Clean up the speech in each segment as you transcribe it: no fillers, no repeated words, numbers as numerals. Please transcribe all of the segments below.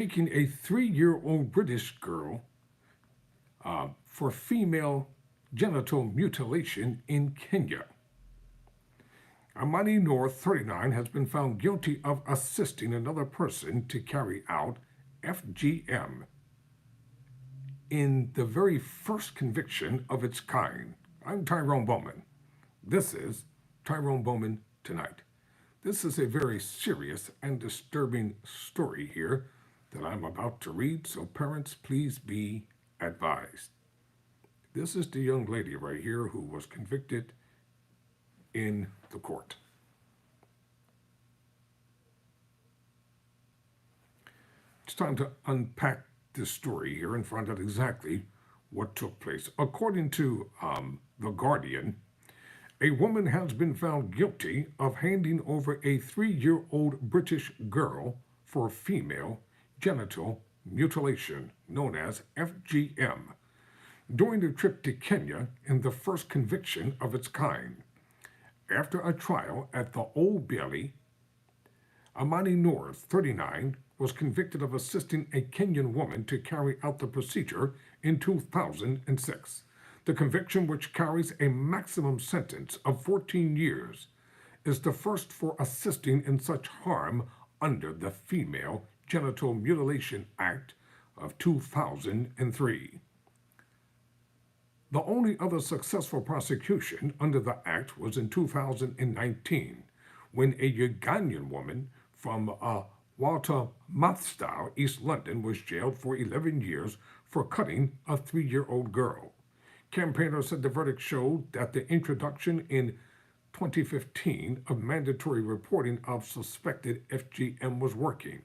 taking a 3-year-old British girl for female genital mutilation in Kenya. Amani Noor, 39, has been found guilty of assisting another person to carry out FGM in the very first conviction of its kind. I'm Tyrone Bowman. This is Tyrone Bowman Tonight. This is a very serious and disturbing story here that I'm about to read, so parents, please be advised. This is the young lady right here who was convicted in the court. It's time to unpack this story here and find out exactly what took place. According to The Guardian, a woman has been found guilty of handing over a 3-year-old British girl for female genital mutilation, known as FGM, during a trip to Kenya in the first conviction of its kind. After a trial at the Old Bailey, Amani Noor, 39, was convicted of assisting a Kenyan woman to carry out the procedure in 2006. The conviction, which carries a maximum sentence of 14 years, is the first for assisting in such harm under the Female Genital Mutilation Act of 2003. The only other successful prosecution under the act was in 2019, when a Ugandan woman from Walter Mathstow, East London, was jailed for 11 years for cutting a 3-year-old girl. Campaigners said the verdict showed that the introduction in 2015 of mandatory reporting of suspected FGM was working.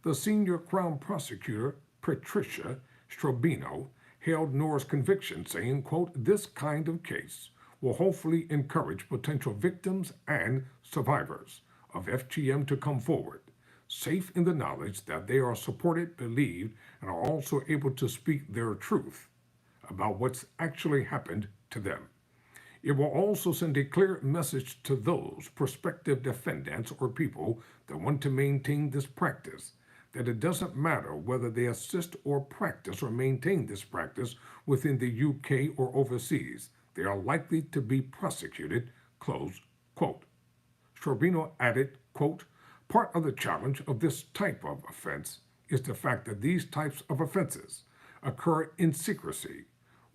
The senior Crown prosecutor, Patricia Strobino, hailed Noor's conviction, saying, quote, "This kind of case will hopefully encourage potential victims and survivors of FGM to come forward, safe in the knowledge that they are supported, believed, and are also able to speak their truth about what's actually happened to them. It will also send a clear message to those prospective defendants or people that want to maintain this practice, that it doesn't matter whether they assist or practice or maintain this practice within the UK or overseas, they are likely to be prosecuted," close quote. Strobino added, quote, "Part of the challenge of this type of offense is the fact that these types of offenses occur in secrecy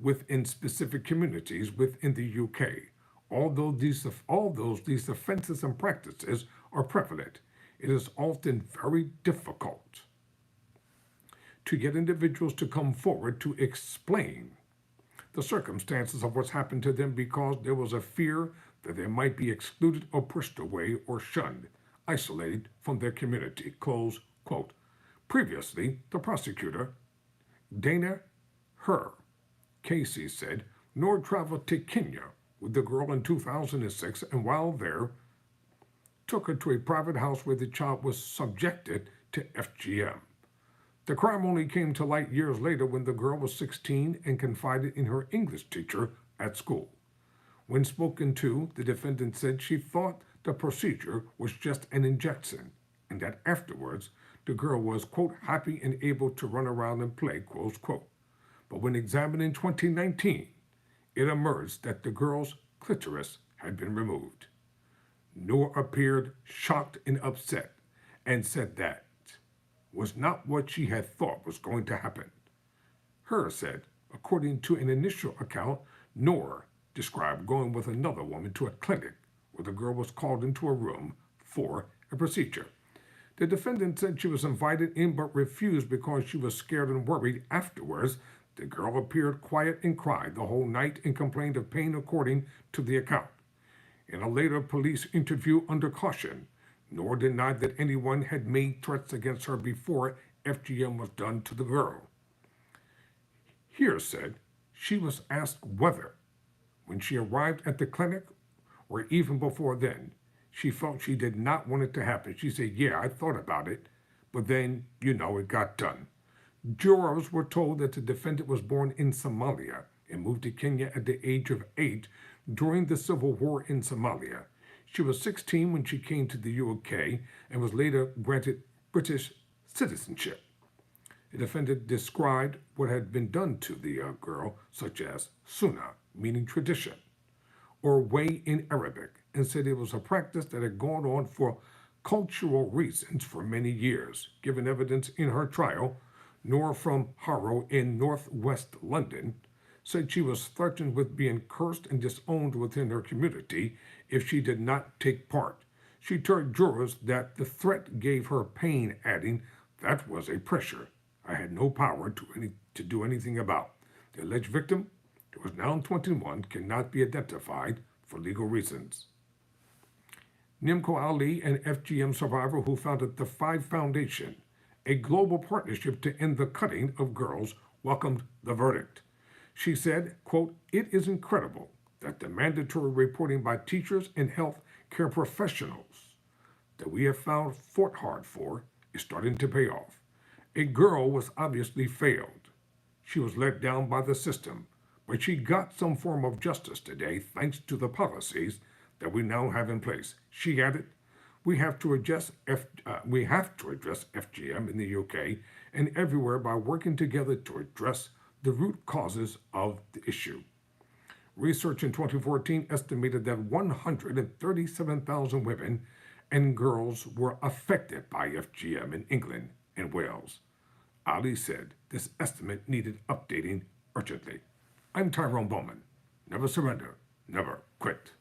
within specific communities within the UK. Although these offenses and practices are prevalent, it is often very difficult to get individuals to come forward to explain the circumstances of what's happened to them because there was a fear that they might be excluded or pushed away or shunned, isolated from their community," close quote. Previously, the prosecutor, Dana Casey, said Noor traveled to Kenya with the girl in 2006 and while there, took her to a private house where the child was subjected to FGM. The crime only came to light years later when the girl was 16 and confided in her English teacher at school. When spoken to, the defendant said she thought the procedure was just an injection and that afterwards the girl was, quote, "happy and able to run around and play," close quote. But when examined in 2019, it emerged that the girl's clitoris had been removed. Noor appeared shocked and upset and said that was not what she had thought was going to happen. Her said, according to an initial account, Noor described going with another woman to a clinic where the girl was called into a room for a procedure. The defendant said she was invited in but refused because she was scared and worried. Afterwards, the girl appeared quiet and cried the whole night and complained of pain, according to the account. In a later police interview under caution, Noor denied that anyone had made threats against her before FGM was done to the girl. Here said she was asked whether, when she arrived at the clinic or even before then, she felt she did not want it to happen. She said, "Yeah, I thought about it, but then, it got done." Jurors were told that the defendant was born in Somalia and moved to Kenya at the age of 8 during the civil war in Somalia. She was 16 when she came to the UK and was later granted British citizenship. The defendant described what had been done to the girl, such as sunnah, meaning tradition, or way in Arabic, and said it was a practice that had gone on for cultural reasons for many years. Given evidence in her trial, Nora from Harrow in northwest London said she was threatened with being cursed and disowned within her community if she did not take part. She told jurors that the threat gave her pain, adding, "That was a pressure I had no power to do anything about." The alleged victim, who was now 21, cannot be identified for legal reasons. Nimco Ali, an FGM survivor who founded the Five Foundation, a global partnership to end the cutting of girls, welcomed the verdict. She said, quote, "It is incredible that the mandatory reporting by teachers and health care professionals that we have fought hard for is starting to pay off. A girl was obviously failed. She was let down by the system, but she got some form of justice today thanks to the policies that we now have in place." She added, we have to address FGM in the UK and everywhere by working together to address the root causes of the issue. Research in 2014 estimated that 137,000 women and girls were affected by FGM in England and Wales. Ali said this estimate needed updating urgently. I'm Tyrone Bowman. Never surrender, never quit.